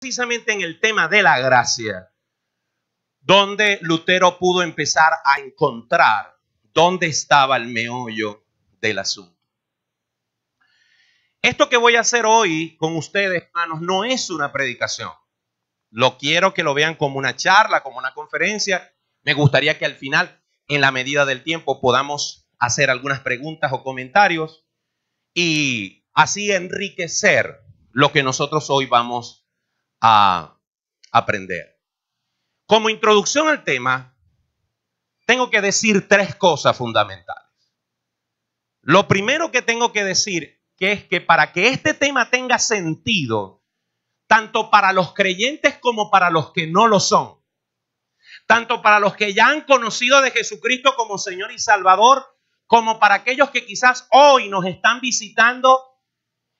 precisamente en el tema de la gracia, donde Lutero pudo empezar a encontrar dónde estaba el meollo del asunto. Esto que voy a hacer hoy con ustedes, hermanos, no es una predicación. Lo quiero que lo vean como una charla, como una conferencia. Me gustaría que al final, en la medida del tiempo, podamos hacer algunas preguntas o comentarios y así enriquecer lo que nosotros hoy vamos a aprender. Como introducción al tema, tengo que decir 3 cosas fundamentales. Lo primero que tengo que decir es que para que este tema tenga sentido, tanto para los creyentes como para los que no lo son, tanto para los que ya han conocido de Jesucristo como Señor y Salvador, como para aquellos que quizás hoy nos están visitando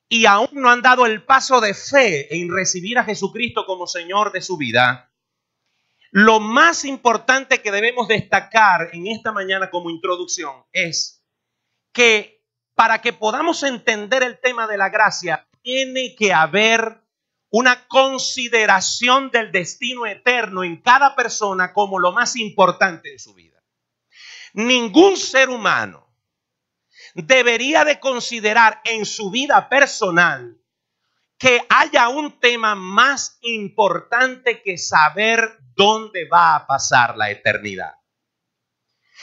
y aún no han dado el paso de fe en recibir a Jesucristo como Señor de su vida. Lo más importante que debemos destacar en esta mañana como introducción es que para que podamos entender el tema de la gracia, tiene que haber una consideración del destino eterno en cada persona como lo más importante de su vida. Ningún ser humano debería de considerar en su vida personal que haya un tema más importante que saber dónde va a pasar la eternidad.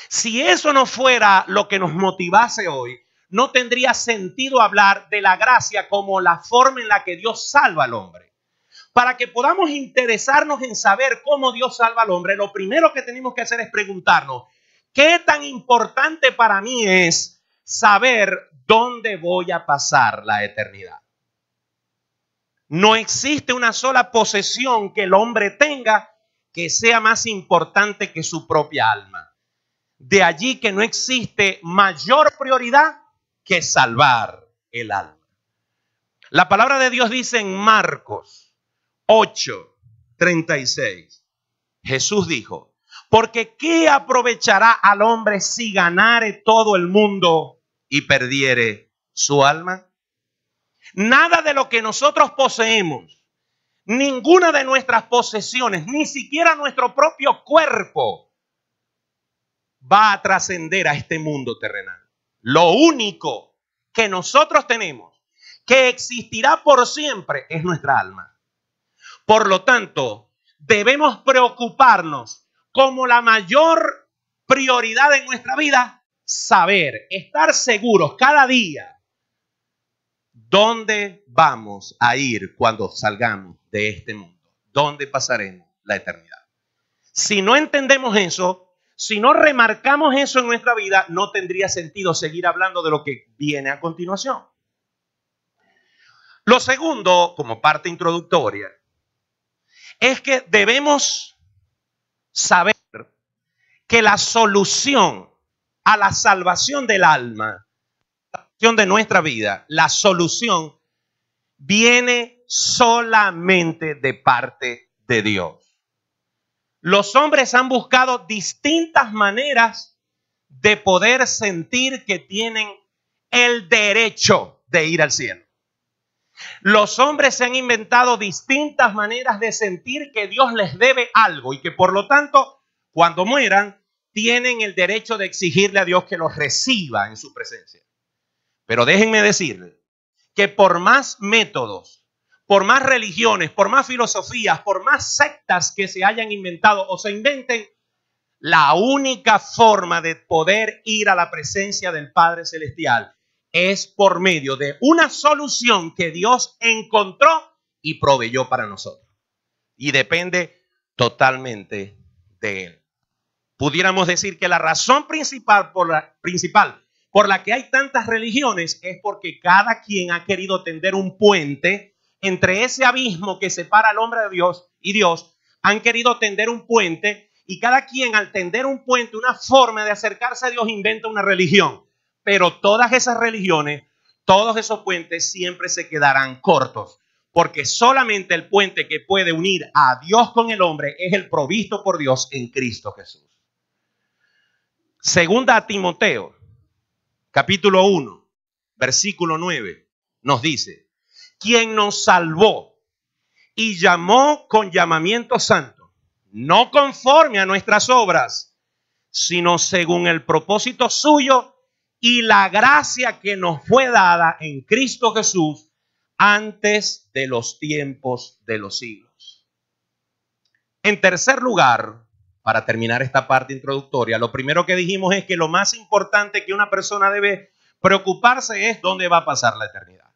Si eso no fuera lo que nos motivase hoy, no tendría sentido hablar de la gracia como la forma en la que Dios salva al hombre. Para que podamos interesarnos en saber cómo Dios salva al hombre, lo primero que tenemos que hacer es preguntarnos, ¿qué tan importante para mí es saber dónde voy a pasar la eternidad? No existe una sola posesión que el hombre tenga que sea más importante que su propia alma. De allí que no existe mayor prioridad que salvar el alma. La palabra de Dios dice en Marcos 8:36. Jesús dijo, porque ¿qué aprovechará al hombre si ganare todo el mundo y perdiere su alma? Nada de lo que nosotros poseemos, ninguna de nuestras posesiones, ni siquiera nuestro propio cuerpo va a trascender a este mundo terrenal. Lo único que nosotros tenemos, que existirá por siempre, es nuestra alma. Por lo tanto, debemos preocuparnos como la mayor prioridad en nuestra vida, saber, estar seguros cada día dónde vamos a ir cuando salgamos de este mundo, dónde pasaremos la eternidad. Si no entendemos eso, si no remarcamos eso en nuestra vida, no tendría sentido seguir hablando de lo que viene a continuación. Lo segundo, como parte introductoria, es que debemos saber que la solución a la salvación del alma, la salvación de nuestra vida, la solución viene solamente de parte de Dios. Los hombres han buscado distintas maneras de poder sentir que tienen el derecho de ir al cielo. Los hombres se han inventado distintas maneras de sentir que Dios les debe algo y que por lo tanto, cuando mueran, tienen el derecho de exigirle a Dios que los reciba en su presencia. Pero déjenme decirles que por más métodos, por más religiones, por más filosofías, por más sectas que se hayan inventado o se inventen, la única forma de poder ir a la presencia del Padre Celestial es por medio de una solución que Dios encontró y proveyó para nosotros. Y depende totalmente de Él. Pudiéramos decir que la razón principal por la que hay tantas religiones es porque cada quien ha querido tender un puente entre ese abismo que separa al hombre de Dios y Dios. Han querido tender un puente y cada quien al tender un puente, una forma de acercarse a Dios, inventa una religión. Pero todas esas religiones, todos esos puentes siempre se quedarán cortos, porque solamente el puente que puede unir a Dios con el hombre es el provisto por Dios en Cristo Jesús. Segunda a Timoteo, capítulo 1, versículo 9, nos dice, quien nos salvó, y llamó con llamamiento santo, no conforme a nuestras obras, sino según el propósito suyo y la gracia que nos fue dada en Cristo Jesús antes de los tiempos de los siglos. En tercer lugar, para terminar esta parte introductoria, lo primero que dijimos es que lo más importante que una persona debe preocuparse es dónde va a pasar la eternidad.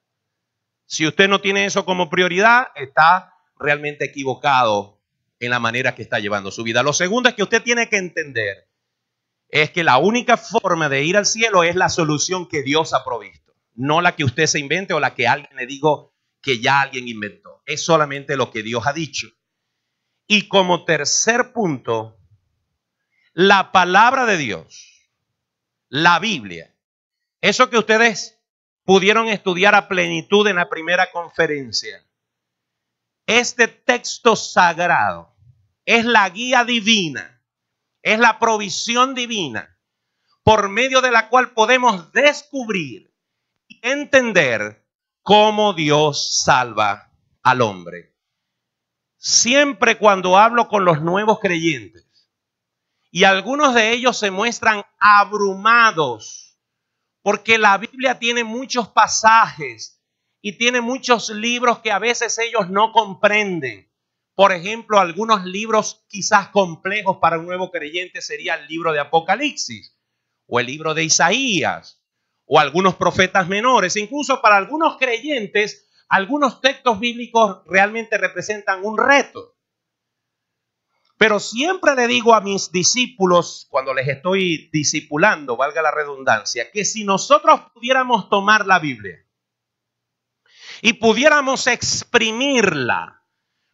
Si usted no tiene eso como prioridad, está realmente equivocado en la manera que está llevando su vida. Lo segundo es que usted tiene que entender es que la única forma de ir al cielo es la solución que Dios ha provisto, no la que usted se invente o la que alguien le dijo que ya alguien inventó. Es solamente lo que Dios ha dicho. Y como tercer punto, la palabra de Dios, la Biblia, eso que ustedes pudieron estudiar a plenitud en la primera conferencia, este texto sagrado es la guía divina, es la provisión divina por medio de la cual podemos descubrir y entender cómo Dios salva al hombre. Siempre cuando hablo con los nuevos creyentes, y algunos de ellos se muestran abrumados, porque la Biblia tiene muchos pasajes y tiene muchos libros que a veces ellos no comprenden. Por ejemplo, algunos libros quizás complejos para un nuevo creyente sería el libro de Apocalipsis o el libro de Isaías o algunos profetas menores. Incluso para algunos creyentes, algunos textos bíblicos realmente representan un reto. Pero siempre le digo a mis discípulos, cuando les estoy discipulando, valga la redundancia, que si nosotros pudiéramos tomar la Biblia y pudiéramos exprimirla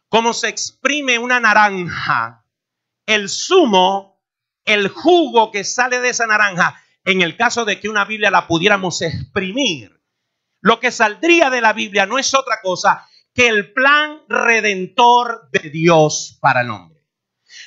como se exprime una naranja, el zumo, el jugo que sale de esa naranja, en el caso de que una Biblia la pudiéramos exprimir, lo que saldría de la Biblia no es otra cosa que el plan redentor de Dios para el hombre.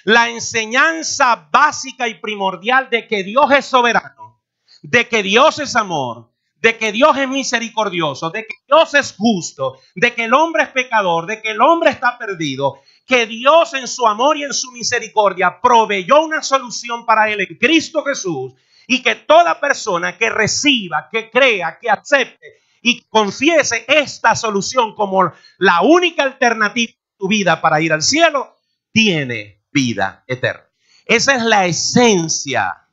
La enseñanza básica y primordial de que Dios es soberano, de que Dios es amor, de que Dios es misericordioso, de que Dios es justo, de que el hombre es pecador, de que el hombre está perdido, que Dios en su amor y en su misericordia proveyó una solución para él en Cristo Jesús, y que toda persona que reciba, que crea, que acepte y confiese esta solución como la única alternativa de tu vida para ir al cielo, tiene vida eterna. Esa es la esencia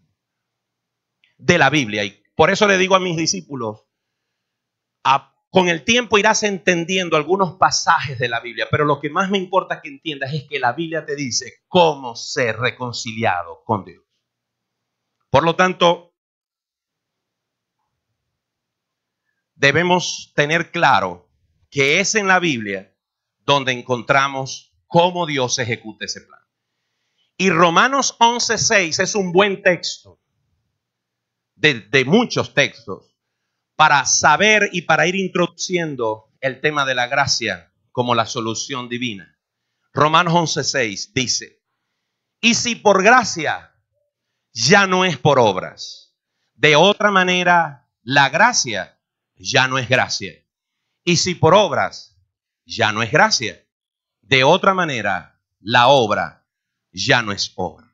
de la Biblia. Y por eso le digo a mis discípulos, con el tiempo irás entendiendo algunos pasajes de la Biblia, pero lo que más me importa que entiendas es que la Biblia te dice cómo ser reconciliado con Dios. Por lo tanto, debemos tener claro que es en la Biblia donde encontramos cómo Dios ejecuta ese plan. Y Romanos 11:6 es un buen texto de muchos textos para saber y para ir introduciendo el tema de la gracia como la solución divina. Romanos 11:6 dice: y si por gracia, ya no es por obras. De otra manera, la gracia ya no es gracia. Y si por obras, ya no es gracia. De otra manera, la obra ya no es obra.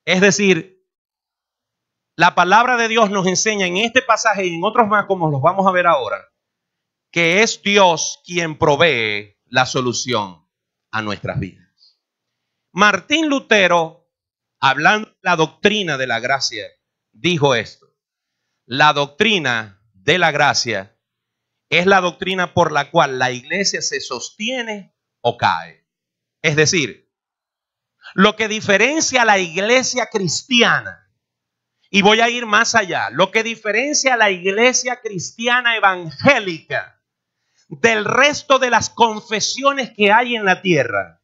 Es decir, la palabra de Dios nos enseña en este pasaje y en otros más, como los vamos a ver ahora, que es Dios quien provee la solución a nuestras vidas. Martín Lutero, hablando de la doctrina de la gracia, dijo esto: la doctrina de la gracia es la doctrina por la cual la iglesia se sostiene o cae. Es decir, lo que diferencia a la iglesia cristiana, y voy a ir más allá, lo que diferencia a la iglesia cristiana evangélica del resto de las confesiones que hay en la tierra,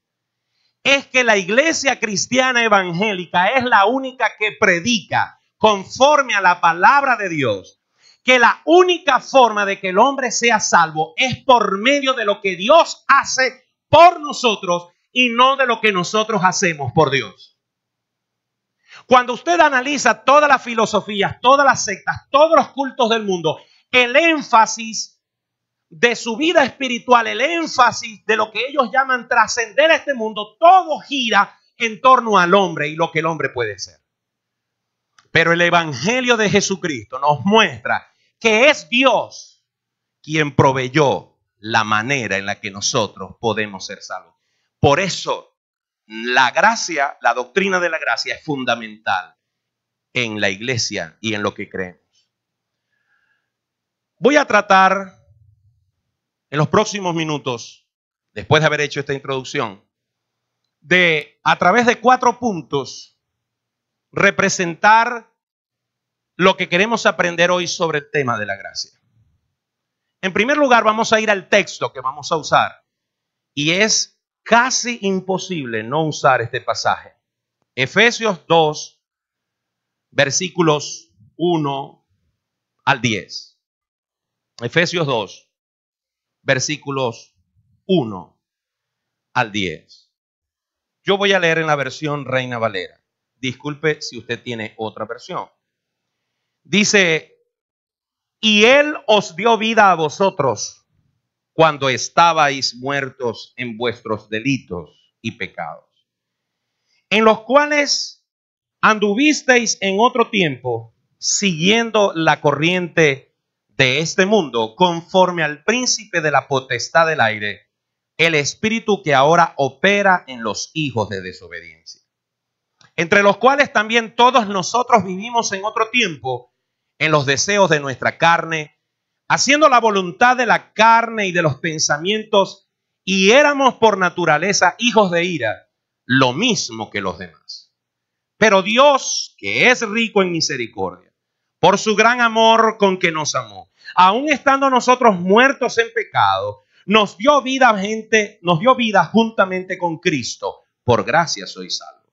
es que la iglesia cristiana evangélica es la única que predica conforme a la palabra de Dios, que la única forma de que el hombre sea salvo es por medio de lo que Dios hace por nosotros y no de lo que nosotros hacemos por Dios. Cuando usted analiza todas las filosofías, todas las sectas, todos los cultos del mundo, el énfasis de su vida espiritual, el énfasis de lo que ellos llaman trascender a este mundo, todo gira en torno al hombre y lo que el hombre puede ser. Pero el Evangelio de Jesucristo nos muestra que es Dios quien proveyó la manera en la que nosotros podemos ser salvos. Por eso la gracia, la doctrina de la gracia es fundamental en la iglesia y en lo que creemos. Voy a tratar en los próximos minutos, después de haber hecho esta introducción, de a través de 4 puntos representar lo que queremos aprender hoy sobre el tema de la gracia. En primer lugar, vamos a ir al texto que vamos a usar y es casi imposible no usar este pasaje. Efesios 2, versículos 1 al 10. Efesios 2, versículos 1 al 10. Yo voy a leer en la versión Reina Valera. Disculpe si usted tiene otra versión. Dice: y Él os dio vida a vosotros cuando estabais muertos en vuestros delitos y pecados, en los cuales anduvisteis en otro tiempo, siguiendo la corriente de este mundo, conforme al príncipe de la potestad del aire, el espíritu que ahora opera en los hijos de desobediencia, entre los cuales también todos nosotros vivimos en otro tiempo, en los deseos de nuestra carne, haciendo la voluntad de la carne y de los pensamientos, y éramos por naturaleza hijos de ira, lo mismo que los demás. Pero Dios, que es rico en misericordia, por su gran amor con que nos amó, aun estando nosotros muertos en pecado, nos dio vida juntamente con Cristo. Por gracia sois salvos.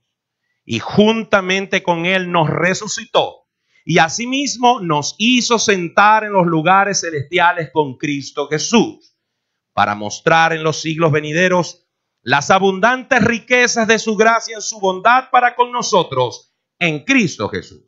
Y juntamente con Él nos resucitó. Y asimismo nos hizo sentar en los lugares celestiales con Cristo Jesús, para mostrar en los siglos venideros las abundantes riquezas de su gracia en su bondad para con nosotros en Cristo Jesús.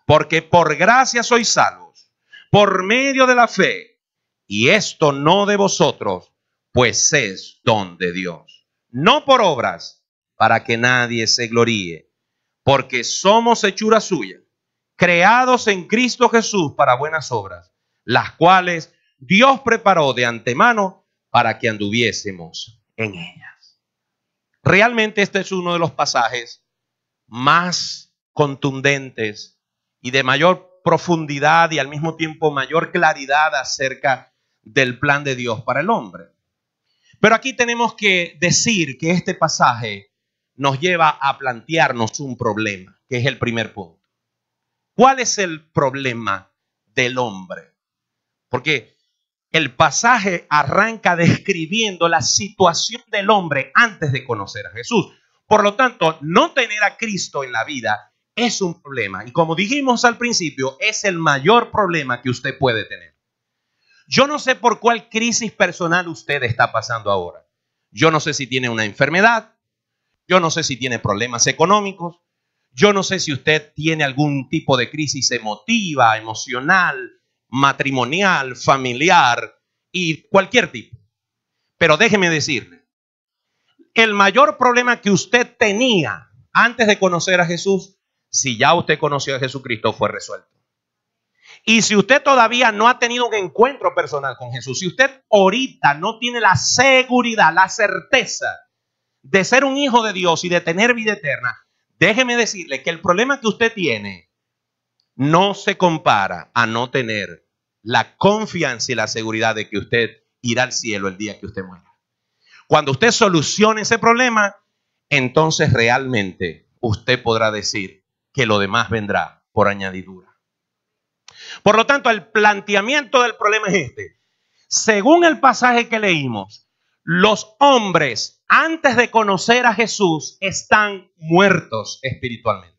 Porque por gracia sois salvos, por medio de la fe, y esto no de vosotros, pues es don de Dios, no por obras, para que nadie se gloríe, porque somos hechura suya, creados en Cristo Jesús para buenas obras, las cuales Dios preparó de antemano para que anduviésemos en ellas. Realmente este es uno de los pasajes más contundentes y de mayor profundidad y al mismo tiempo mayor claridad acerca del plan de Dios para el hombre. Pero aquí tenemos que decir que este pasaje nos lleva a plantearnos un problema, que es el primer punto. ¿Cuál es el problema del hombre? Porque el pasaje arranca describiendo la situación del hombre antes de conocer a Jesús. Por lo tanto, no tener a Cristo en la vida es un problema. Y como dijimos al principio, es el mayor problema que usted puede tener. Yo no sé por cuál crisis personal usted está pasando ahora. Yo no sé si tiene una enfermedad. Yo no sé si tiene problemas económicos. Yo no sé si usted tiene algún tipo de crisis emotiva, emocional, matrimonial, familiar y cualquier tipo. Pero déjeme decirle, el mayor problema que usted tenía antes de conocer a Jesús, si ya usted conoció a Jesucristo, fue resuelto. Y si usted todavía no ha tenido un encuentro personal con Jesús, si usted ahorita no tiene la seguridad, la certeza de ser un hijo de Dios y de tener vida eterna, déjeme decirle que el problema que usted tiene no se compara a no tener la confianza y la seguridad de que usted irá al cielo el día que usted muera. Cuando usted solucione ese problema, entonces realmente usted podrá decir que lo demás vendrá por añadidura. Por lo tanto, el planteamiento del problema es este. Según el pasaje que leímos, los hombres antes de conocer a Jesús están muertos espiritualmente.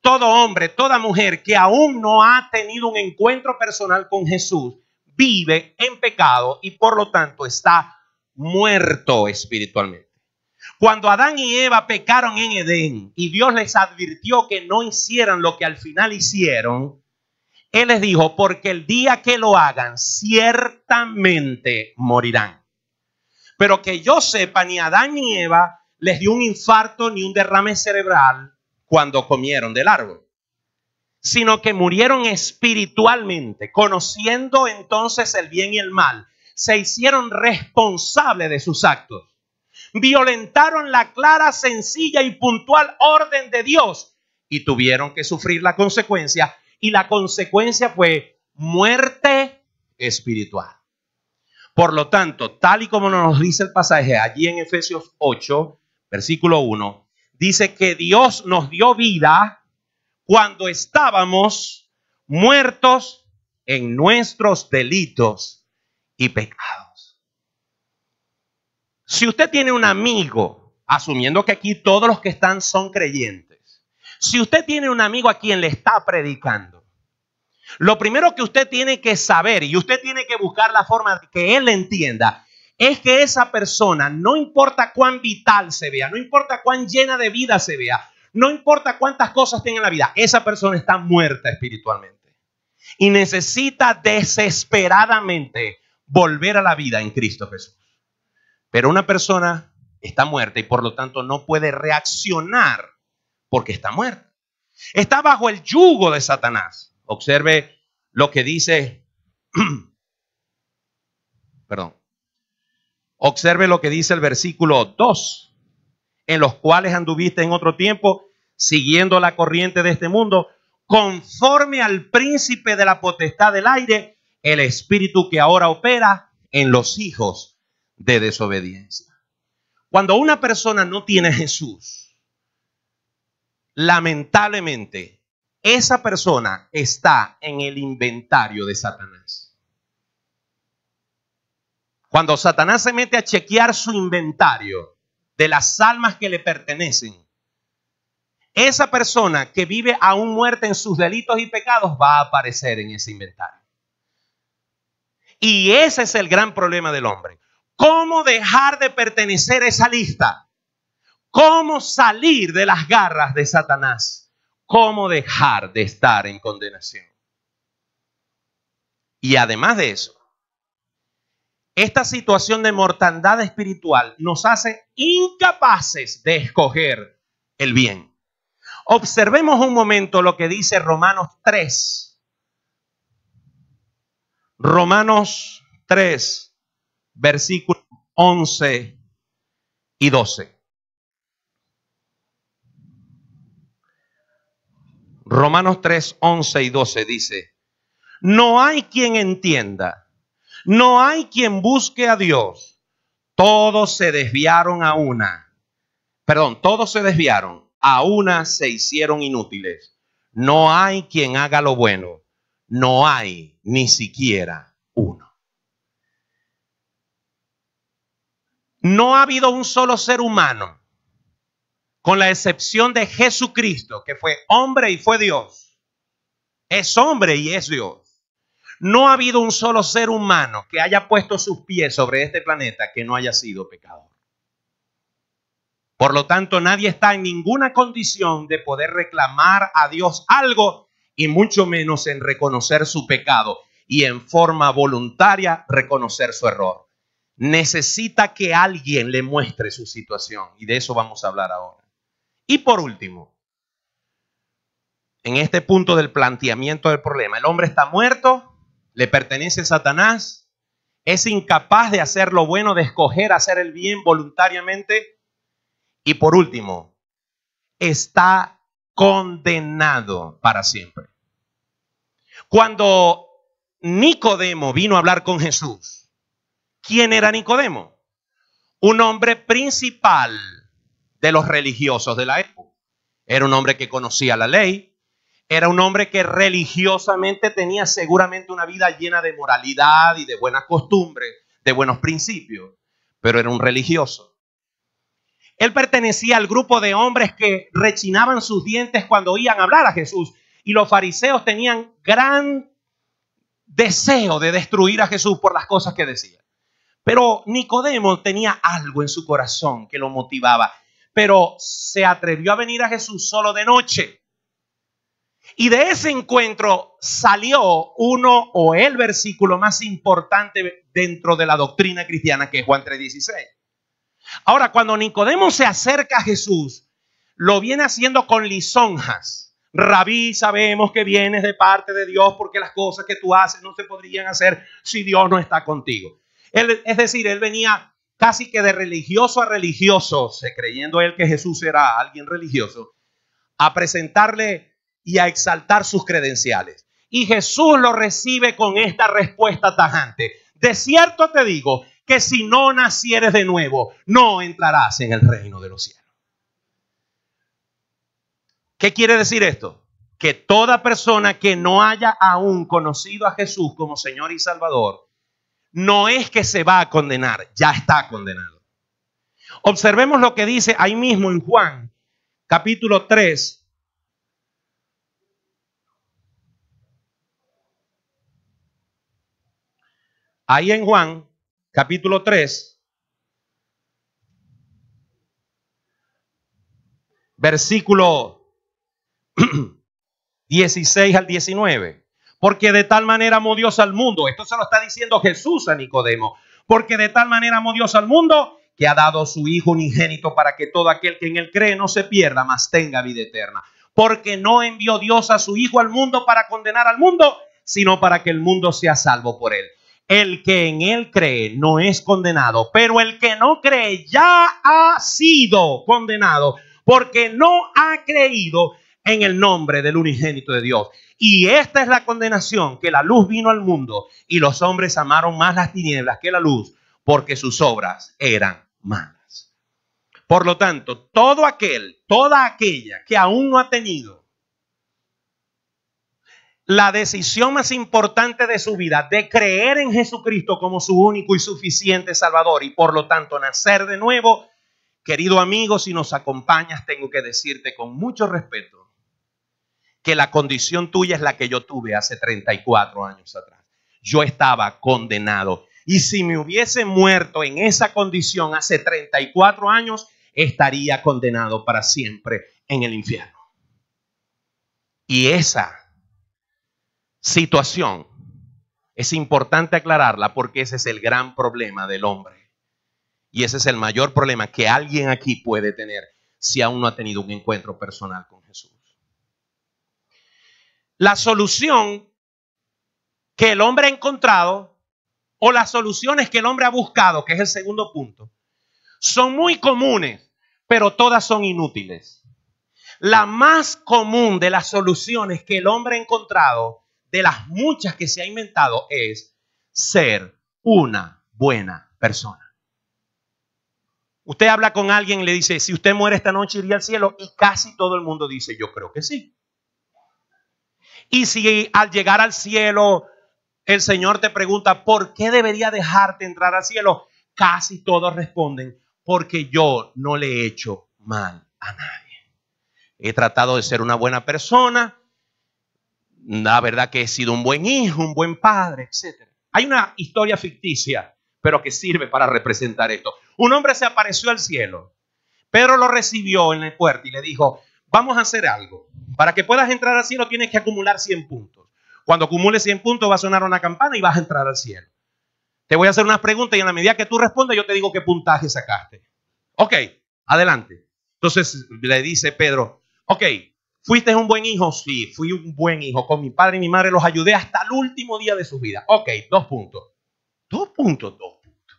Todo hombre, toda mujer que aún no ha tenido un encuentro personal con Jesús vive en pecado y por lo tanto está muerto espiritualmente. Cuando Adán y Eva pecaron en Edén y Dios les advirtió que no hicieran lo que al final hicieron, Él les dijo, porque el día que lo hagan, ciertamente morirán. Pero que yo sepa, ni Adán ni Eva les dio un infarto ni un derrame cerebral cuando comieron del árbol, sino que murieron espiritualmente, conociendo entonces el bien y el mal. Se hicieron responsables de sus actos. Violentaron la clara, sencilla y puntual orden de Dios y tuvieron que sufrir la consecuencia. Y la consecuencia fue muerte espiritual. Por lo tanto, tal y como nos dice el pasaje allí en Efesios 8, versículo 1, dice que Dios nos dio vida cuando estábamos muertos en nuestros delitos y pecados. Si usted tiene un amigo, asumiendo que aquí todos los que están son creyentes, si usted tiene un amigo a quien le está predicando, lo primero que usted tiene que saber, y usted tiene que buscar la forma de que él le entienda, es que esa persona, no importa cuán vital se vea, no importa cuán llena de vida se vea, no importa cuántas cosas tenga en la vida, esa persona está muerta espiritualmente y necesita desesperadamente volver a la vida en Cristo Jesús. Pero una persona está muerta y por lo tanto no puede reaccionar porque está muerta. Está bajo el yugo de Satanás. Observe lo que dice, observe lo que dice el versículo 2, en los cuales anduviste en otro tiempo, siguiendo la corriente de este mundo, conforme al príncipe de la potestad del aire, el espíritu que ahora opera en los hijos de desobediencia. Cuando una persona no tiene a Jesús, lamentablemente, esa persona está en el inventario de Satanás. Cuando Satanás se mete a chequear su inventario de las almas que le pertenecen, esa persona que vive aún muerta en sus delitos y pecados va a aparecer en ese inventario. Y ese es el gran problema del hombre. ¿Cómo dejar de pertenecer a esa lista? ¿Cómo salir de las garras de Satanás? ¿Cómo dejar de estar en condenación? Y además de eso, esta situación de mortandad espiritual nos hace incapaces de escoger el bien. Observemos un momento lo que dice Romanos 3. Romanos 3, versículos 11 y 12. Romanos 3, 11 y 12 dice: no hay quien entienda, no hay quien busque a Dios. Todos se desviaron a una. Todos se desviaron, a una se hicieron inútiles. No hay quien haga lo bueno, no hay ni siquiera uno. No ha habido un solo ser humano, con la excepción de Jesucristo, que fue hombre y fue Dios. Es hombre y es Dios. No ha habido un solo ser humano que haya puesto sus pies sobre este planeta que no haya sido pecador. Por lo tanto, nadie está en ninguna condición de poder reclamar a Dios algo, y mucho menos en reconocer su pecado y en forma voluntaria reconocer su error. Necesita que alguien le muestre su situación, y de eso vamos a hablar ahora. Y por último, en este punto del planteamiento del problema, el hombre está muerto, le pertenece a Satanás, es incapaz de hacer lo bueno, de escoger hacer el bien voluntariamente. Y por último, está condenado para siempre. Cuando Nicodemo vino a hablar con Jesús, ¿quién era Nicodemo? Un hombre principal de los religiosos de la época. Era un hombre que conocía la ley. Era un hombre que religiosamente tenía seguramente una vida llena de moralidad y de buenas costumbres, de buenos principios. Pero era un religioso. Él pertenecía al grupo de hombres que rechinaban sus dientes cuando oían hablar a Jesús. Y los fariseos tenían gran deseo de destruir a Jesús por las cosas que decía. Pero Nicodemo tenía algo en su corazón que lo motivaba. Pero se atrevió a venir a Jesús solo de noche. Y de ese encuentro salió uno o el versículo más importante dentro de la doctrina cristiana, que es Juan 3:16. Ahora, cuando Nicodemo se acerca a Jesús, lo viene haciendo con lisonjas. Rabí, sabemos que vienes de parte de Dios porque las cosas que tú haces no se podrían hacer si Dios no está contigo. Es decir, él venía casi que de religioso a religioso, creyendo él que Jesús era alguien religioso, a presentarle y a exaltar sus credenciales. Y Jesús lo recibe con esta respuesta tajante: de cierto te digo que si no nacieres de nuevo, no entrarás en el reino de los cielos. ¿Qué quiere decir esto? Que toda persona que no haya aún conocido a Jesús como Señor y Salvador, no es que se va a condenar, ya está condenado. Observemos lo que dice ahí mismo en Juan, capítulo 3. Ahí en Juan, capítulo 3, versículo 16 al 19. Porque de tal manera amó Dios al mundo. Esto se lo está diciendo Jesús a Nicodemo. Porque de tal manera amó Dios al mundo que ha dado a su Hijo unigénito para que todo aquel que en él cree no se pierda, mas tenga vida eterna. Porque no envió Dios a su Hijo al mundo para condenar al mundo, sino para que el mundo sea salvo por él. El que en él cree no es condenado, pero el que no cree ya ha sido condenado, porque no ha creído en el nombre del unigénito de Dios. Y esta es la condenación, que la luz vino al mundo y los hombres amaron más las tinieblas que la luz, porque sus obras eran malas. Por lo tanto, toda aquella que aún no ha tenido la decisión más importante de su vida de creer en Jesucristo como su único y suficiente Salvador, y por lo tanto nacer de nuevo, querido amigo, si nos acompañas, tengo que decirte con mucho respeto que la condición tuya es la que yo tuve hace 34 años atrás. Yo estaba condenado. Y si me hubiese muerto en esa condición hace 34 años, estaría condenado para siempre en el infierno. Y esa situación es importante aclararla, porque ese es el gran problema del hombre. Y ese es el mayor problema que alguien aquí puede tener si aún no ha tenido un encuentro personal con Jesús. La solución que el hombre ha encontrado, o las soluciones que el hombre ha buscado, que es el segundo punto, son muy comunes, pero todas son inútiles. La más común de las soluciones que el hombre ha encontrado, de las muchas que se ha inventado, es ser una buena persona. Usted habla con alguien y le dice: si usted muere esta noche, ¿iría al cielo? Y casi todo el mundo dice: yo creo que sí. Y si al llegar al cielo el Señor te pregunta: ¿por qué debería dejarte entrar al cielo? Casi todos responden: porque yo no le he hecho mal a nadie. He tratado de ser una buena persona. La verdad que he sido un buen hijo, un buen padre, etc. Hay una historia ficticia, pero que sirve para representar esto. Un hombre se apareció al cielo. Pedro lo recibió en la puerta y le dijo: vamos a hacer algo. Para que puedas entrar al cielo tienes que acumular 100 puntos. Cuando acumules 100 puntos va a sonar una campana y vas a entrar al cielo. Te voy a hacer unas preguntas y en la medida que tú respondas yo te digo qué puntaje sacaste. Ok, adelante. Entonces le dice Pedro: ok, ¿fuiste un buen hijo? Sí, fui un buen hijo. Con mi padre y mi madre los ayudé hasta el último día de su vida. Ok, 2 puntos. 2 puntos, 2 puntos.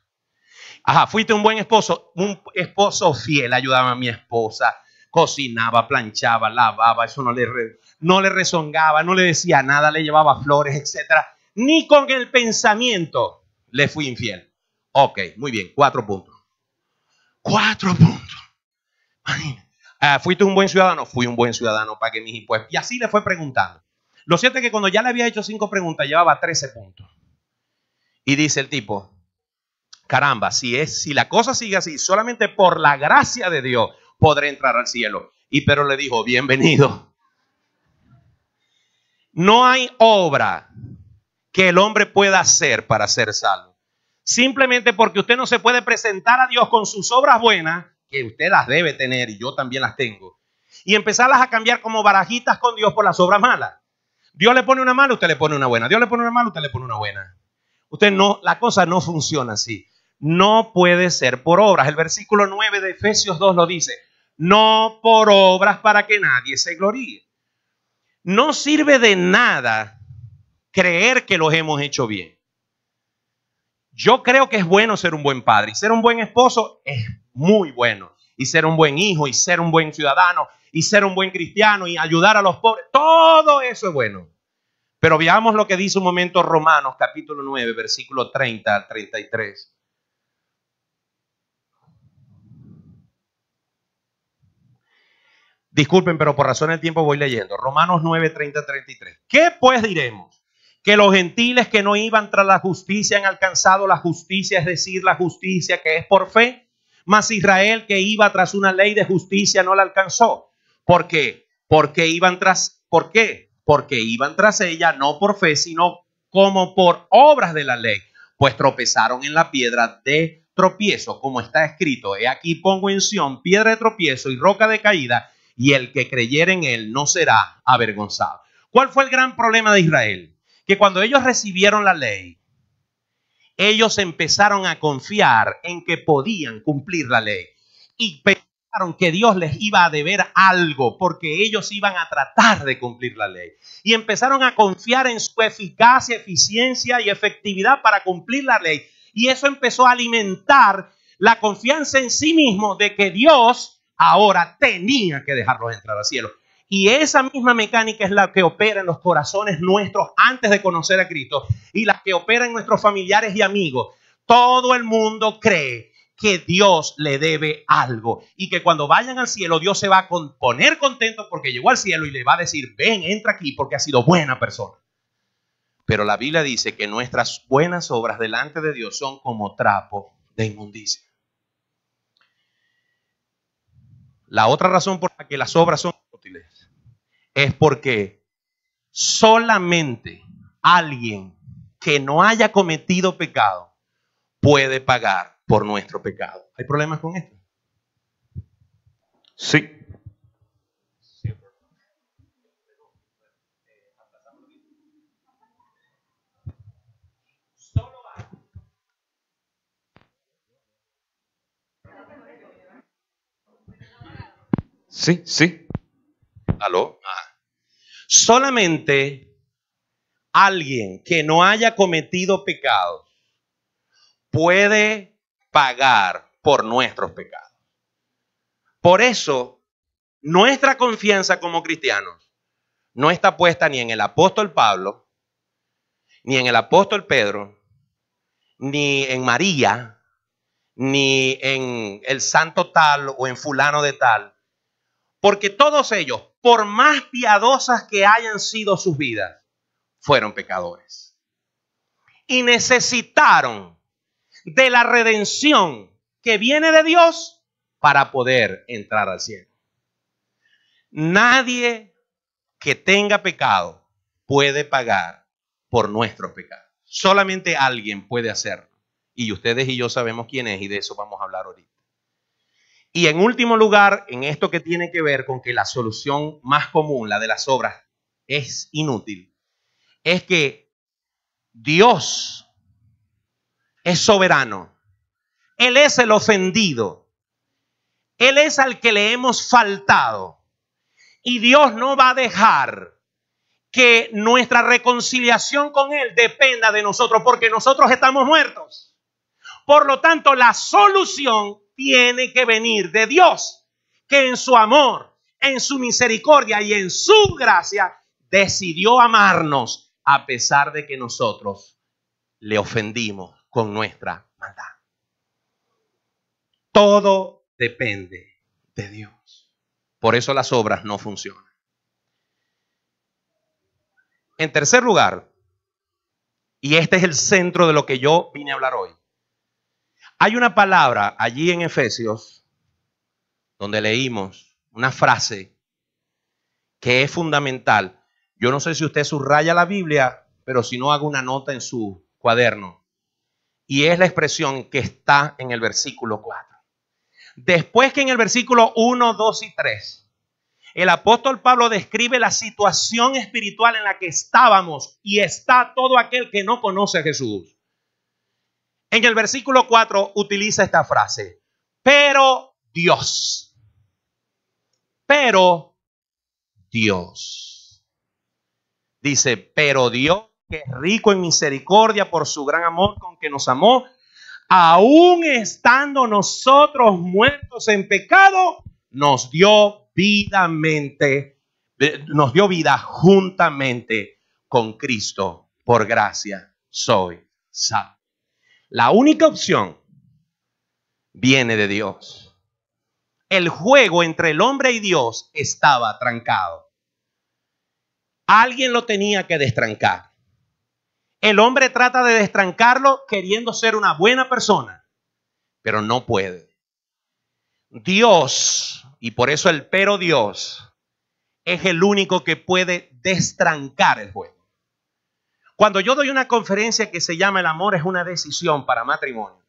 Ajá, ¿fuiste un buen esposo? Un esposo fiel, ayudaba a mi esposa. Cocinaba, planchaba, lavaba, eso no le rezongaba, no le decía nada, le llevaba flores, etc. Ni con el pensamiento le fui infiel. Ok, muy bien, 4 puntos. 4 puntos. ¿Fuiste un buen ciudadano? Fui un buen ciudadano, pagué mis impuestos. Y así le fue preguntando. Lo cierto es que cuando ya le había hecho 5 preguntas, llevaba 13 puntos. Y dice el tipo: caramba, si la cosa sigue así, solamente por la gracia de Dios podré entrar al cielo. Y Pedro le dijo: bienvenido. No hay obra que el hombre pueda hacer para ser salvo. Simplemente porque usted no se puede presentar a Dios con sus obras buenas, que usted las debe tener y yo también las tengo, y empezarlas a cambiar como barajitas con Dios por las obras malas. Dios le pone una mala, usted le pone una buena. Dios le pone una mala, usted le pone una buena. Usted no, la cosa no funciona así. No puede ser por obras. El versículo 9 de Efesios 2 lo dice. No por obras para que nadie se gloríe. No sirve de nada creer que los hemos hecho bien. Yo creo que es bueno ser un buen padre y ser un buen esposo es muy bueno. Y ser un buen hijo y ser un buen ciudadano y ser un buen cristiano y ayudar a los pobres. Todo eso es bueno. Pero veamos lo que dice un momento Romanos capítulo 9, versículo 30 al 33. Disculpen, pero por razón del tiempo voy leyendo. Romanos 9, 30 al 33. ¿Qué pues diremos? Que los gentiles que no iban tras la justicia han alcanzado la justicia, es decir, la justicia que es por fe. Mas Israel que iba tras una ley de justicia no la alcanzó. ¿Por qué? ¿Por qué? Porque iban tras ella no por fe, sino como por obras de la ley. Pues tropezaron en la piedra de tropiezo, como está escrito. He aquí pongo en Sión piedra de tropiezo y roca de caída, y el que creyere en él no será avergonzado. ¿Cuál fue el gran problema de Israel? Que cuando ellos recibieron la ley, ellos empezaron a confiar en que podían cumplir la ley y pensaron que Dios les iba a deber algo porque ellos iban a tratar de cumplir la ley. Y empezaron a confiar en su eficacia, eficiencia y efectividad para cumplir la ley. Y eso empezó a alimentar la confianza en sí mismo de que Dios ahora tenía que dejarlos entrar al cielo. Y esa misma mecánica es la que opera en los corazones nuestros antes de conocer a Cristo y la que opera en nuestros familiares y amigos. Todo el mundo cree que Dios le debe algo y que cuando vayan al cielo Dios se va a poner contento porque llegó al cielo y le va a decir, ven, entra aquí porque has sido buena persona. Pero la Biblia dice que nuestras buenas obras delante de Dios son como trapo de inmundicia. La otra razón por la que las obras son útiles es porque solamente alguien que no haya cometido pecado puede pagar por nuestro pecado. ¿Hay problemas con esto? Sí. Sí. ¿Aló? Solamente alguien que no haya cometido pecados puede pagar por nuestros pecados. Por eso, nuestra confianza como cristianos no está puesta ni en el apóstol Pablo, ni en el apóstol Pedro, ni en María, ni en el santo tal o en fulano de tal. Porque todos ellos, por más piadosas que hayan sido sus vidas, fueron pecadores. Y necesitaron de la redención que viene de Dios para poder entrar al cielo. Nadie que tenga pecado puede pagar por nuestros pecados. Solamente alguien puede hacerlo. Y ustedes y yo sabemos quién es y de eso vamos a hablar ahorita. Y en último lugar, en esto que tiene que ver con que la solución más común, la de las obras, es inútil, es que Dios es soberano. Él es el ofendido. Él es al que le hemos faltado. Y Dios no va a dejar que nuestra reconciliación con Él dependa de nosotros, porque nosotros estamos muertos. Por lo tanto, la solución tiene que venir de Dios, que en su amor, en su misericordia y en su gracia decidió amarnos a pesar de que nosotros le ofendimos con nuestra maldad. Todo depende de Dios. Por eso las obras no funcionan. En tercer lugar, y este es el centro de lo que yo vine a hablar hoy, hay una palabra allí en Efesios donde leímos una frase que es fundamental. Yo no sé si usted subraya la Biblia, pero si no, haga una nota en su cuaderno. Y es la expresión que está en el versículo 4. Después que en el versículo 1, 2 y 3 El apóstol Pablo describe la situación espiritual en la que estábamos y está todo aquel que no conoce a Jesús. En el versículo 4 utiliza esta frase: pero Dios. Pero Dios. Dice, pero Dios, que es rico en misericordia por su gran amor con que nos amó, aun estando nosotros muertos en pecado, nos dio vida juntamente con Cristo. Por gracia soy salvo. La única opción viene de Dios. El juego entre el hombre y Dios estaba trancado. Alguien lo tenía que destrancar. El hombre trata de destrancarlo queriendo ser una buena persona, pero no puede. Dios, y por eso el pero Dios, es el único que puede destrancar el juego. Cuando yo doy una conferencia que se llama El amor es una decisión para matrimonio,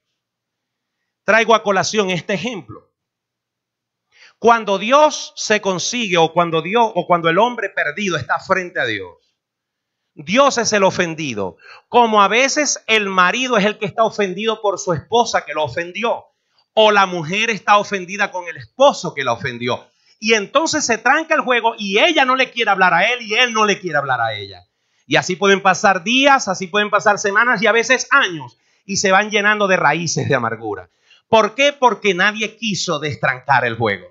traigo a colación este ejemplo. Cuando Dios se consigue o cuando el hombre perdido está frente a Dios, Dios es el ofendido, como a veces el marido es el que está ofendido por su esposa que lo ofendió, o la mujer está ofendida con el esposo que la ofendió. Y entonces se tranca el juego y ella no le quiere hablar a él y él no le quiere hablar a ella. Y así pueden pasar días, así pueden pasar semanas y a veces años y se van llenando de raíces de amargura. ¿Por qué? Porque nadie quiso destrancar el juego.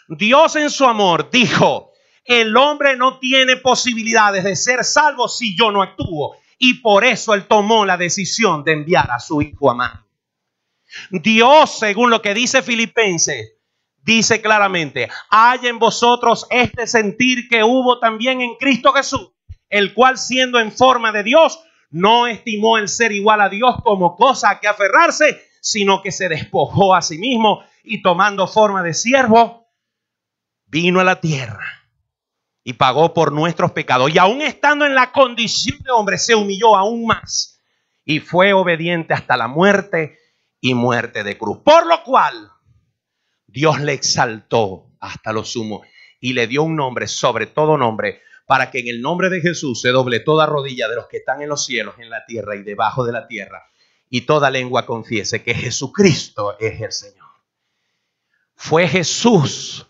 Dios en su amor dijo: el hombre no tiene posibilidades de ser salvo si yo no actúo. Y por eso él tomó la decisión de enviar a su hijo amado. Dios, según lo que dice Filipenses, dice claramente: hay en vosotros este sentir que hubo también en Cristo Jesús, el cual siendo en forma de Dios, no estimó el ser igual a Dios como cosa a que aferrarse, sino que se despojó a sí mismo y tomando forma de siervo, vino a la tierra y pagó por nuestros pecados. Y aún estando en la condición de hombre, se humilló aún más y fue obediente hasta la muerte y muerte de cruz. Por lo cual Dios le exaltó hasta lo sumo y le dio un nombre sobre todo nombre, para que en el nombre de Jesús se doble toda rodilla de los que están en los cielos, en la tierra y debajo de la tierra, y toda lengua confiese que Jesucristo es el Señor. Fue Jesús,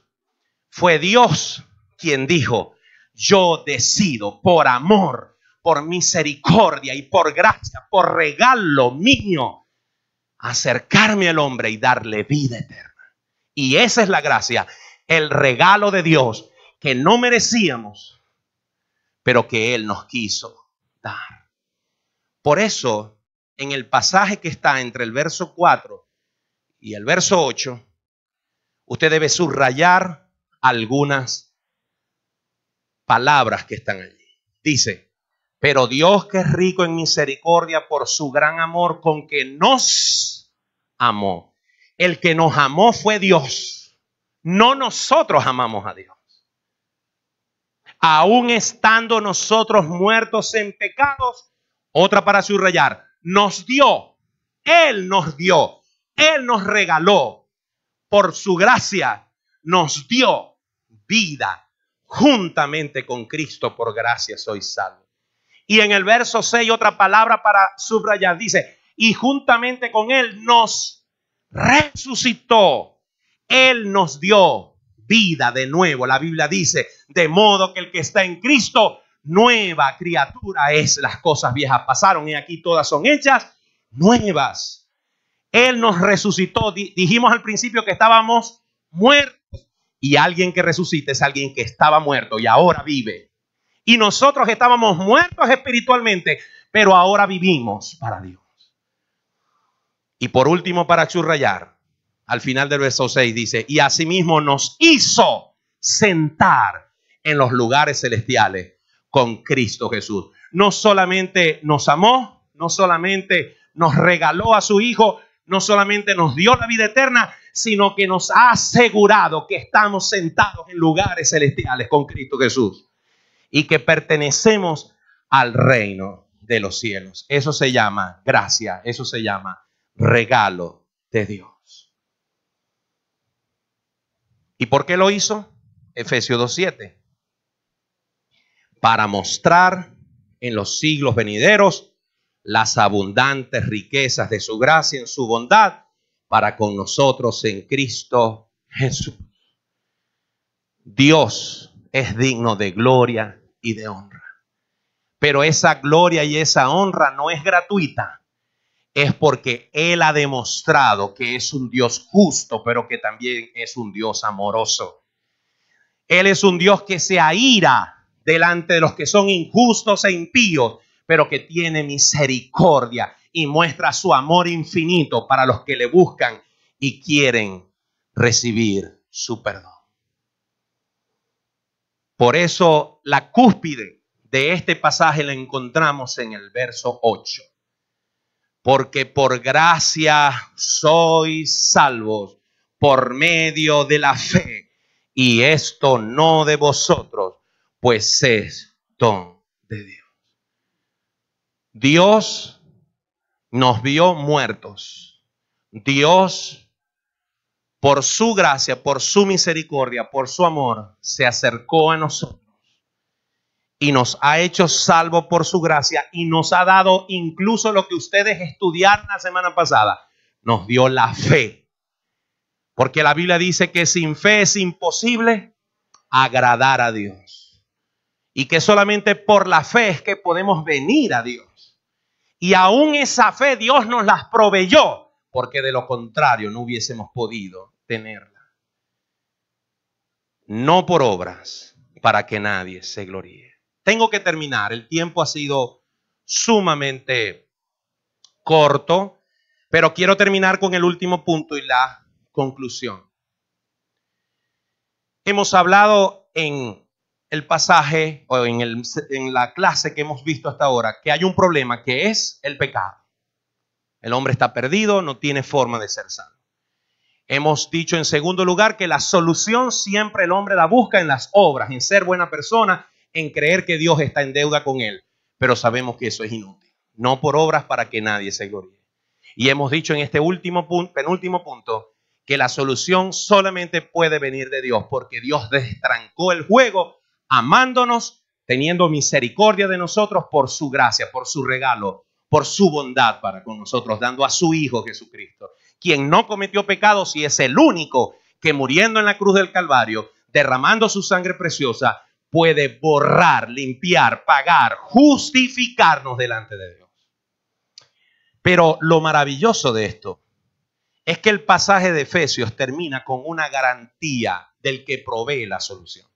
fue Dios quien dijo: yo decido por amor, por misericordia y por gracia, por regalo mío, acercarme al hombre y darle vida eterna. Y esa es la gracia, el regalo de Dios que no merecíamos, pero que Él nos quiso dar. Por eso, en el pasaje que está entre el verso 4 y el verso 8, usted debe subrayar algunas palabras que están allí. Dice: pero Dios, que es rico en misericordia por su gran amor con que nos amó. El que nos amó fue Dios, no nosotros amamos a Dios. Aún estando nosotros muertos en pecados, otra para subrayar, nos dio, Él nos regaló, por su gracia nos dio vida juntamente con Cristo. Por gracia soy salvo. Y en el verso 6 otra palabra para subrayar, dice: y juntamente con Él nos resucitó, Él nos dio vida de nuevo. La Biblia dice: de modo que el que está en Cristo, nueva criatura es. Las cosas viejas pasaron y aquí todas son hechas nuevas. Él nos resucitó. Dijimos al principio que estábamos muertos, y alguien que resucita es alguien que estaba muerto y ahora vive. Y nosotros estábamos muertos espiritualmente, pero ahora vivimos para Dios. Y por último, para subrayar, al final del verso 6 dice: y asimismo nos hizo sentar en los lugares celestiales con Cristo Jesús. No solamente nos amó, no solamente nos regaló a su Hijo, no solamente nos dio la vida eterna, sino que nos ha asegurado que estamos sentados en lugares celestiales con Cristo Jesús y que pertenecemos al reino de los cielos. Eso se llama gracia, eso se llama regalo de Dios. ¿Y por qué lo hizo? Efesios 2:7. Para mostrar en los siglos venideros las abundantes riquezas de su gracia en su bondad para con nosotros en Cristo Jesús. Dios es digno de gloria y de honra. Pero esa gloria y esa honra no es gratuita. Es porque Él ha demostrado que es un Dios justo, pero que también es un Dios amoroso. Él es un Dios que se aira delante de los que son injustos e impíos, pero que tiene misericordia y muestra su amor infinito para los que le buscan y quieren recibir su perdón. Por eso la cúspide de este pasaje la encontramos en el verso 8. Porque por gracia sois salvos por medio de la fe, y esto no de vosotros, pues es don de Dios. Dios nos vio muertos. Dios, por su gracia, por su misericordia, por su amor, se acercó a nosotros y nos ha hecho salvos por su gracia y nos ha dado incluso lo que ustedes estudiaron la semana pasada. Nos dio la fe. Porque la Biblia dice que sin fe es imposible agradar a Dios. Y que solamente por la fe es que podemos venir a Dios. Y aún esa fe Dios nos las proveyó, porque de lo contrario no hubiésemos podido tenerla. No por obras, para que nadie se gloríe. Tengo que terminar. El tiempo ha sido sumamente corto, pero quiero terminar con el último punto y la conclusión. Hemos hablado en el pasaje o en la clase que hemos visto hasta ahora que hay un problema que es el pecado. El hombre está perdido, no tiene forma de ser sano. Hemos dicho en segundo lugar que la solución siempre el hombre la busca en las obras, en ser buena persona, en creer que Dios está en deuda con él. Pero sabemos que eso es inútil. No por obras para que nadie se gloríe. Y hemos dicho en este penúltimo punto que la solución solamente puede venir de Dios, porque Dios destrancó el juego amándonos, teniendo misericordia de nosotros por su gracia, por su regalo, por su bondad para con nosotros, dando a su Hijo Jesucristo, quien no cometió pecados y es el único que muriendo en la cruz del Calvario, derramando su sangre preciosa, puede borrar, limpiar, pagar, justificarnos delante de Dios. Pero lo maravilloso de esto es que el pasaje de Efesios termina con una garantía del que provee la solución.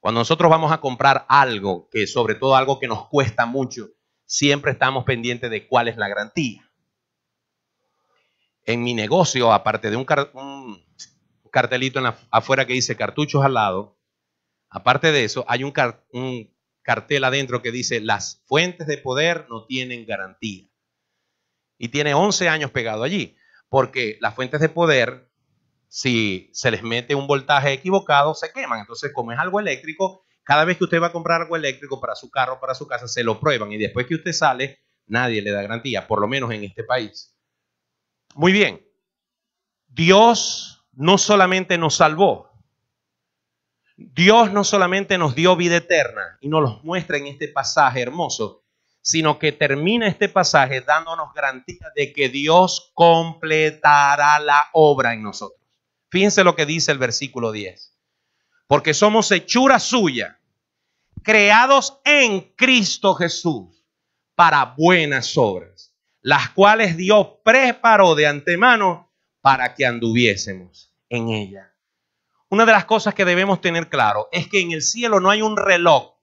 Cuando nosotros vamos a comprar algo, que sobre todo algo que nos cuesta mucho, siempre estamos pendientes de cuál es la garantía. En mi negocio, aparte de un cartelito afuera que dice cartuchos al lado, aparte de eso, hay un cartel adentro que dice las fuentes de poder no tienen garantía. Y tiene 11 años pegado allí, porque las fuentes de poder, si se les mete un voltaje equivocado, se queman. Entonces, como es algo eléctrico, cada vez que usted va a comprar algo eléctrico para su carro, para su casa, se lo prueban. Y después que usted sale, nadie le da garantía, por lo menos en este país. Muy bien. Dios no solamente nos salvó. Dios no solamente nos dio vida eterna y nos lo muestra en este pasaje hermoso, sino que termina este pasaje dándonos garantía de que Dios completará la obra en nosotros. Fíjense lo que dice el versículo 10. Porque somos hechura suya, creados en Cristo Jesús para buenas obras, las cuales Dios preparó de antemano para que anduviésemos en ella. Una de las cosas que debemos tener claro es que en el cielo no hay un reloj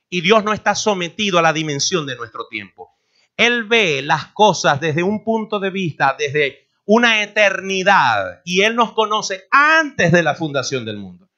y Dios no está sometido a la dimensión de nuestro tiempo. Él ve las cosas desde un punto de vista, desde una eternidad, y Él nos conoce antes de la fundación del mundo.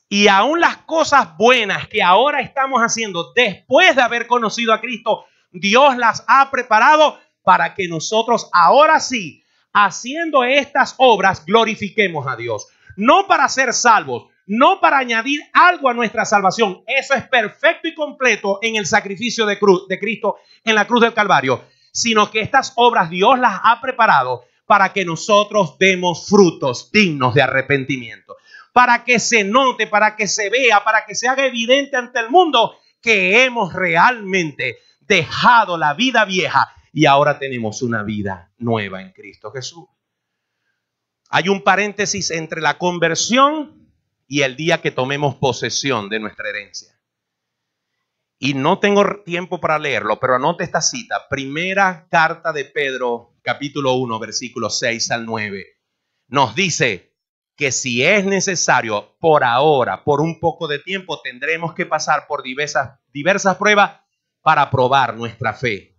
Y aún las cosas buenas que ahora estamos haciendo después de haber conocido a Cristo, Dios las ha preparado para que nosotros ahora sí, haciendo estas obras, glorifiquemos a Dios. No para ser salvos, no para añadir algo a nuestra salvación. Eso es perfecto y completo en el sacrificio de Cristo en la cruz del Calvario. Sino que estas obras Dios las ha preparado para que nosotros demos frutos dignos de arrepentimiento. para que se note, para que se vea, para que se haga evidente ante el mundo que hemos realmente dejado la vida vieja y ahora tenemos una vida nueva en Cristo Jesús. Hay un paréntesis entre la conversión y el día que tomemos posesión de nuestra herencia. Y no tengo tiempo para leerlo, pero anote esta cita. Primera carta de Pedro, capítulo 1, versículos 6 al 9. Nos dice que si es necesario, por ahora, por un poco de tiempo, tendremos que pasar por diversas pruebas para probar nuestra fe.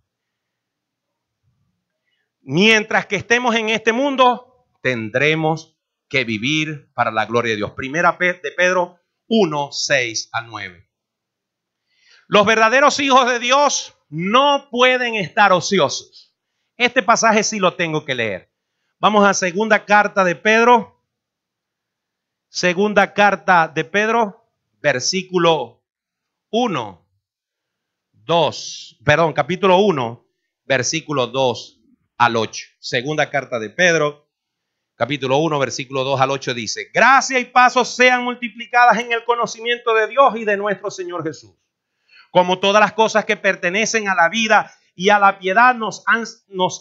Mientras que estemos en este mundo, tendremos que vivir para la gloria de Dios. Primera de Pedro 1, 6 al 9. Los verdaderos hijos de Dios no pueden estar ociosos. Este pasaje sí lo tengo que leer. Vamos a segunda carta de Pedro. Segunda carta de Pedro, versículo 1, 2, perdón, capítulo 1, versículo 2 al 8. Segunda carta de Pedro, capítulo 1, versículo 2 al 8 dice: gracia y paz sean multiplicadas en el conocimiento de Dios y de nuestro Señor Jesús. Como todas las cosas que pertenecen a la vida y a la piedad nos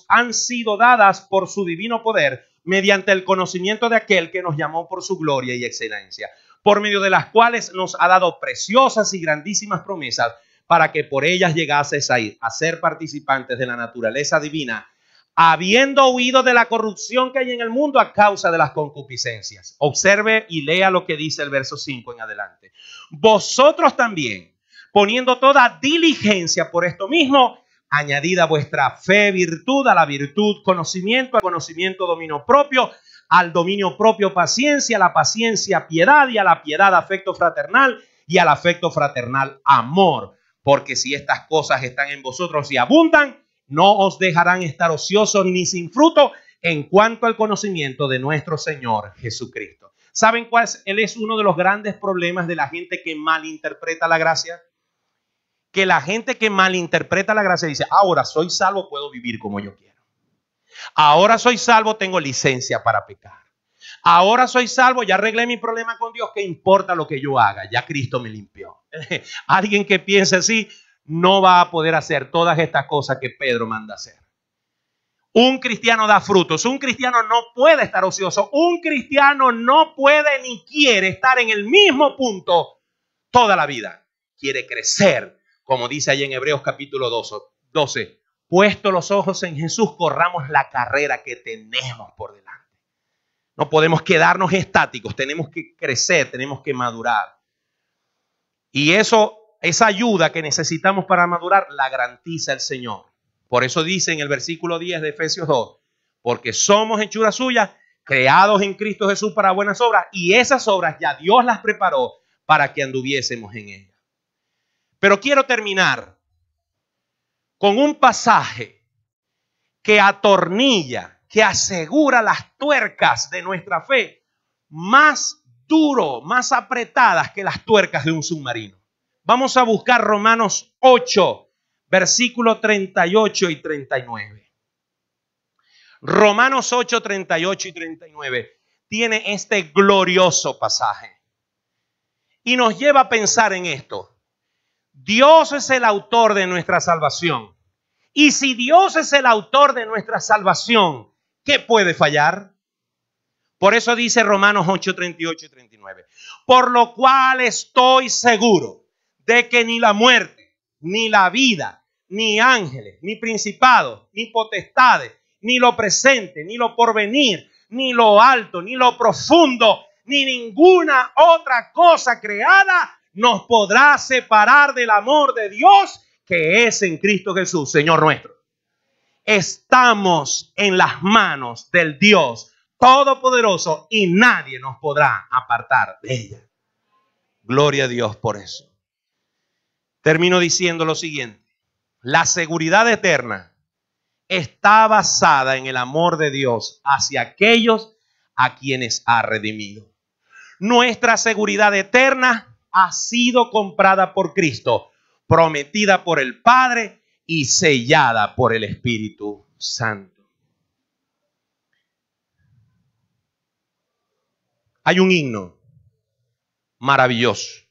han sido dadas por su divino poder, mediante el conocimiento de aquel que nos llamó por su gloria y excelencia, por medio de las cuales nos ha dado preciosas y grandísimas promesas, para que por ellas llegases a ser participantes de la naturaleza divina, habiendo huido de la corrupción que hay en el mundo a causa de las concupiscencias. Observe y lea lo que dice el verso 5 en adelante. Vosotros también, poniendo toda diligencia por esto mismo, añadida vuestra fe, virtud, a la virtud, conocimiento, al conocimiento, dominio propio, al dominio propio, paciencia, a la paciencia, piedad, y a la piedad, afecto fraternal, y al afecto fraternal, amor. Porque si estas cosas están en vosotros y abundan, no os dejarán estar ociosos ni sin fruto en cuanto al conocimiento de nuestro Señor Jesucristo. ¿Saben cuál es? Él es uno de los grandes problemas de la gente que malinterpreta la gracia. Que la gente que malinterpreta la gracia dice: ahora soy salvo, puedo vivir como yo quiero. Ahora soy salvo, tengo licencia para pecar. Ahora soy salvo, ya arreglé mi problema con Dios, ¿qué importa lo que yo haga? Ya Cristo me limpió. Alguien que piense así no va a poder hacer todas estas cosas que Pedro manda hacer. Un cristiano da frutos. Un cristiano no puede estar ocioso. Un cristiano no puede ni quiere estar en el mismo punto toda la vida. Quiere crecer. Como dice ahí en Hebreos capítulo 12, puesto los ojos en Jesús, corramos la carrera que tenemos por delante. No podemos quedarnos estáticos, tenemos que crecer, tenemos que madurar. Y esa ayuda que necesitamos para madurar la garantiza el Señor. Por eso dice en el versículo 10 de Efesios 2, porque somos hechura suya, creados en Cristo Jesús para buenas obras, y esas obras ya Dios las preparó para que anduviésemos en ellas. Pero quiero terminar con un pasaje que atornilla, que asegura las tuercas de nuestra fe más duro, más apretadas que las tuercas de un submarino. Vamos a buscar Romanos 8, versículos 38 y 39. Romanos 8, 38 y 39 tiene este glorioso pasaje y nos lleva a pensar en esto. Dios es el autor de nuestra salvación. Y si Dios es el autor de nuestra salvación, ¿qué puede fallar? Por eso dice Romanos 8, 38 y 39. Por lo cual estoy seguro de que ni la muerte, ni la vida, ni ángeles, ni principados, ni potestades, ni lo presente, ni lo porvenir, ni lo alto, ni lo profundo, ni ninguna otra cosa creada nos podrá separar del amor de Dios que es en Cristo Jesús, Señor nuestro. Estamos en las manos del Dios Todopoderoso y nadie nos podrá apartar de ella. Gloria a Dios por eso. Termino diciendo lo siguiente. La seguridad eterna está basada en el amor de Dios hacia aquellos a quienes ha redimido. Nuestra seguridad eterna ha sido comprada por Cristo, prometida por el Padre y sellada por el Espíritu Santo. Hay un himno maravilloso.